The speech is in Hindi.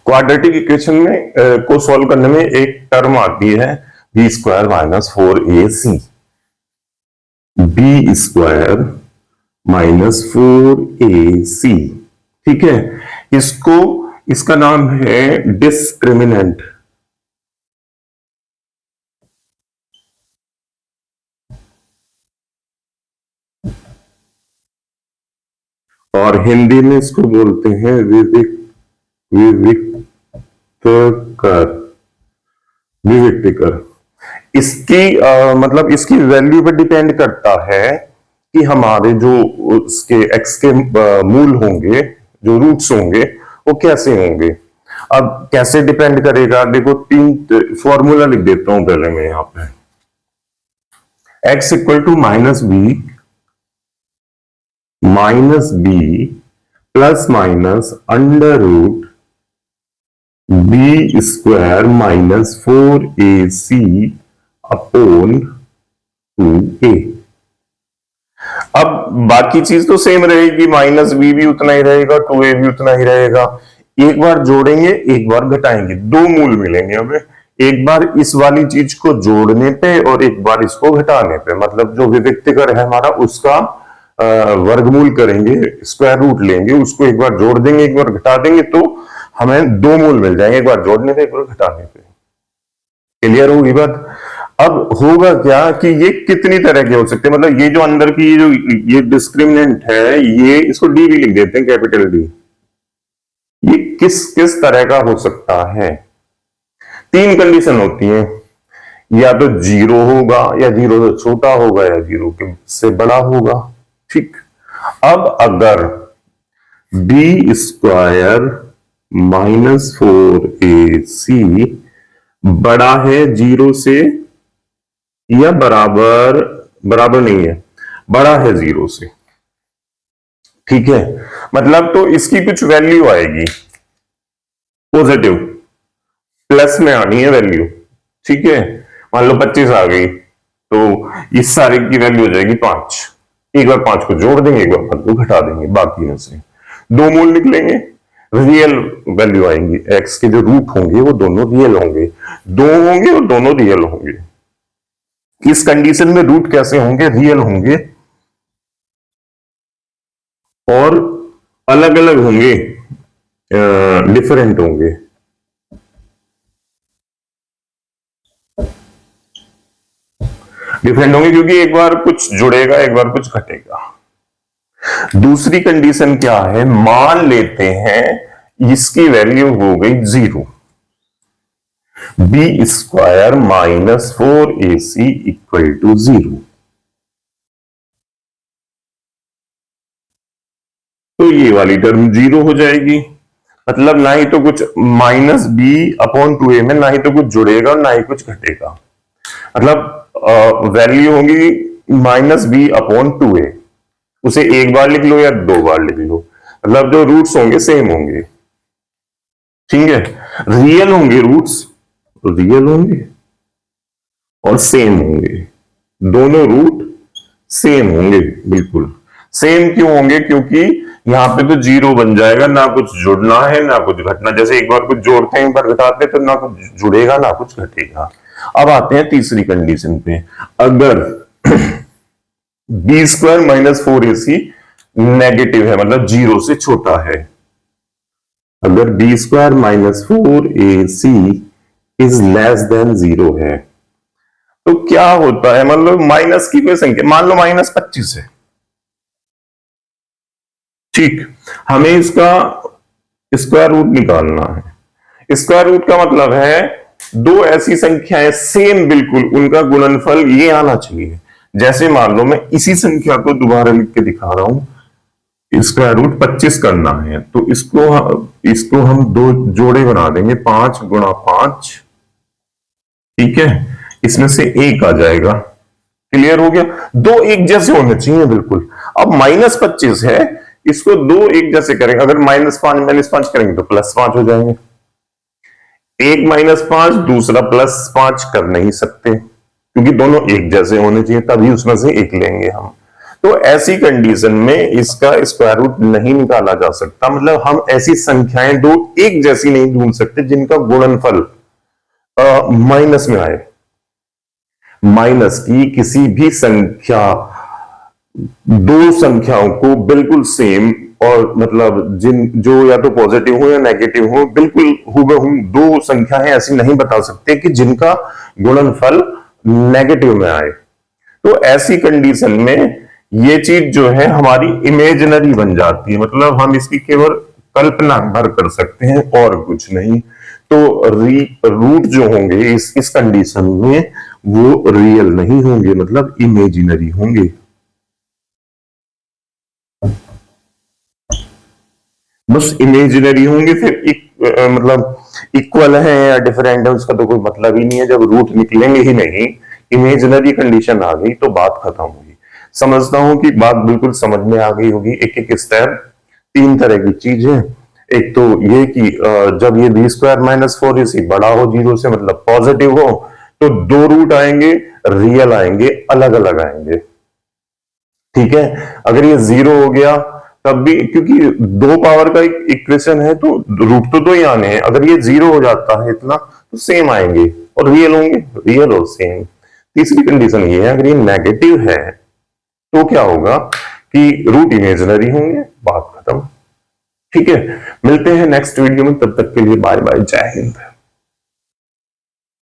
क्वाड्रेटिक इक्वेशन में को सॉल्व करने में एक टर्म आती है B square minus 4ac, B square minus 4ac। ठीक है, इसको इसका नाम है डिस्क्रिमिनेंट। और हिंदी में इसको बोलते हैं विविक्तकर। इसकी मतलब इसकी वैल्यू पर डिपेंड करता है कि हमारे जो उसके एक्स के मूल होंगे, जो रूट्स होंगे, वो कैसे होंगे। अब कैसे डिपेंड करेगा, देखो तीन फॉर्मूला लिख देता हूं पहले मैं यहां पे। X equal to minus B plus minus under root B square minus 4ac upon 2a। अब बाकी चीज तो सेम रहेगी, माइनस बी भी उतना ही रहेगा, 2a भी उतना ही रहेगा। एक बार जोड़ेंगे, एक बार घटाएंगे, दो मूल मिलेंगे हमें। एक बार इस वाली चीज को जोड़ने पे और एक बार इसको घटाने पे, मतलब जो विविक्तकर है हमारा उसका वर्गमूल करेंगे, स्क्वायर रूट लेंगे, उसको एक बार जोड़ देंगे, एक बार घटा देंगे, तो हमें दो मूल मिल जाएंगे, एक बार जोड़ने पे एक बार घटाने पे। क्लियर होगी बात। अब होगा क्या कि ये कितनी तरह के हो सकते हैं, मतलब ये जो अंदर की जो ये डिस्क्रिमिनेंट है, ये इसको डी भी लिख देते हैं, कैपिटल डी। ये किस किस तरह का हो सकता है। तीन कंडीशन होती है, या तो जीरो होगा, या जीरो से छोटा होगा, या जीरो से बड़ा होगा। ठीक, अब अगर बी स्क्वायर माइनस 4ac बड़ा है जीरो से, या बराबर नहीं है, बड़ा है जीरो से, ठीक है, मतलब तो इसकी कुछ वैल्यू आएगी पॉजिटिव, प्लस में आनी है वैल्यू। ठीक है, मान लो 25 आ गई, तो इस सारे की वैल्यू हो जाएगी 5। एक बार 5 को जोड़ देंगे, एक बार 5 को घटा देंगे, बाकी में से दो मूल निकलेंगे, रियल वैल्यू आएंगी। एक्स के जो रूट होंगे वो दोनों रियल होंगे, दो होंगे और दोनों रियल होंगे। इस कंडीशन में रूट कैसे होंगे, रियल होंगे और अलग अलग होंगे, डिफरेंट होंगे। डिफरेंट होंगे क्योंकि एक बार कुछ जुड़ेगा, एक बार कुछ घटेगा। दूसरी कंडीशन क्या है, मान लेते हैं इसकी वैल्यू हो गई 0, B square minus 4ac equal to 0। तो ये वाली टर्म 0 हो जाएगी, मतलब ना ही तो कुछ माइनस बी अपॉन 2a में ना ही तो कुछ जुड़ेगा और ना ही कुछ घटेगा। मतलब वैल्यू होगी माइनस बी अपॉन 2a, उसे एक बार लिख लो या दो बार लिख लो, मतलब जो रूट्स होंगे सेम होंगे। ठीक है, रियल होंगे रूट्स, रियल होंगे और सेम होंगे, दोनों रूट सेम होंगे। बिल्कुल सेम क्यों होंगे, क्योंकि यहां पे तो 0 बन जाएगा, ना कुछ जुड़ना है ना कुछ घटना। जैसे एक बार कुछ जोड़ते हैं, एक बार घटाते हैं, तो ना कुछ जुड़ेगा ना कुछ घटेगा। अब आते हैं तीसरी कंडीशन पे, अगर B square minus 4ac negative है, मतलब 0 से छोटा है। अगर B square minus 4ac is less than 0 है, तो क्या होता है, मतलब माइनस की कोई संख्या, मान लो माइनस 25 है। ठीक, हमें इसका स्क्वायर रूट निकालना है। स्क्वायर रूट का मतलब है दो ऐसी संख्याएं सेम बिल्कुल, उनका गुणनफल ये आना चाहिए। जैसे मान लो मैं इसी संख्या को दोबारा लिख के दिखा रहा हूं, स्क्वायर रूट 25 करना है, तो इसको हम दो जोड़े बना देंगे, 5 गुणा 5। ठीक है, इसमें से एक आ जाएगा। क्लियर हो गया, दो एक जैसे होने चाहिए बिल्कुल। अब माइनस 25 है, इसको दो एक जैसे करेंगे, अगर -5 करेंगे तो +5 हो जाएंगे। एक -5 दूसरा +5 कर नहीं सकते, क्योंकि दोनों एक जैसे होने चाहिए, तभी उसमें से एक लेंगे हम। तो ऐसी कंडीशन में इसका स्क्वायर रूट नहीं निकाला जा सकता, मतलब हम ऐसी संख्याएं दो एक जैसी नहीं ढूंढ सकते जिनका गुणनफल माइनस में आए। माइनस की किसी भी संख्या, दो संख्याओं को बिल्कुल सेम और मतलब जो या तो पॉजिटिव हो या नेगेटिव हो, बिल्कुल हूबहू दो संख्याएं ऐसी नहीं बता सकते कि जिनका गुणनफल नेगेटिव में आए। तो ऐसी कंडीशन में ये चीज जो है हमारी इमेजिनरी बन जाती है, मतलब हम इसकी केवल कल्पना भर कर सकते हैं और कुछ नहीं। तो रूट जो होंगे इस कंडीशन में वो रियल नहीं होंगे, मतलब इमेजिनरी होंगे। बस इमेजिनरी होंगे, फिर मतलब इक्वल है या डिफरेंट है उसका तो कोई मतलब ही नहीं है। जब रूट निकलेंगे ही नहीं, इमेजिनरी कंडीशन आ गई तो बात खत्म होगी। समझता हूं कि बात बिल्कुल समझ में आ गई होगी। एक एक स्टेप, तीन तरह की चीज है। एक तो ये कि जब ये बी स्क्वायर माइनस 4ac बड़ा हो जीरो से, मतलब पॉजिटिव हो, तो दो रूट आएंगे, रियल आएंगे, अलग अलग आएंगे। ठीक है, अगर ये जीरो हो गया तब भी, क्योंकि दो पावर का एक इक्वेशन है तो रूट तो दो ही आने हैं। अगर ये जीरो हो जाता है इतना तो सेम आएंगे और रियल होंगे, रियल और सेम। तीसरी कंडीशन ये है, अगर ये नेगेटिव है तो क्या होगा कि रूट इमेजिनरी होंगे, बात खत्म। ठीक है, मिलते हैं नेक्स्ट वीडियो में, तब तक के लिए बाय बाय, जय हिंद।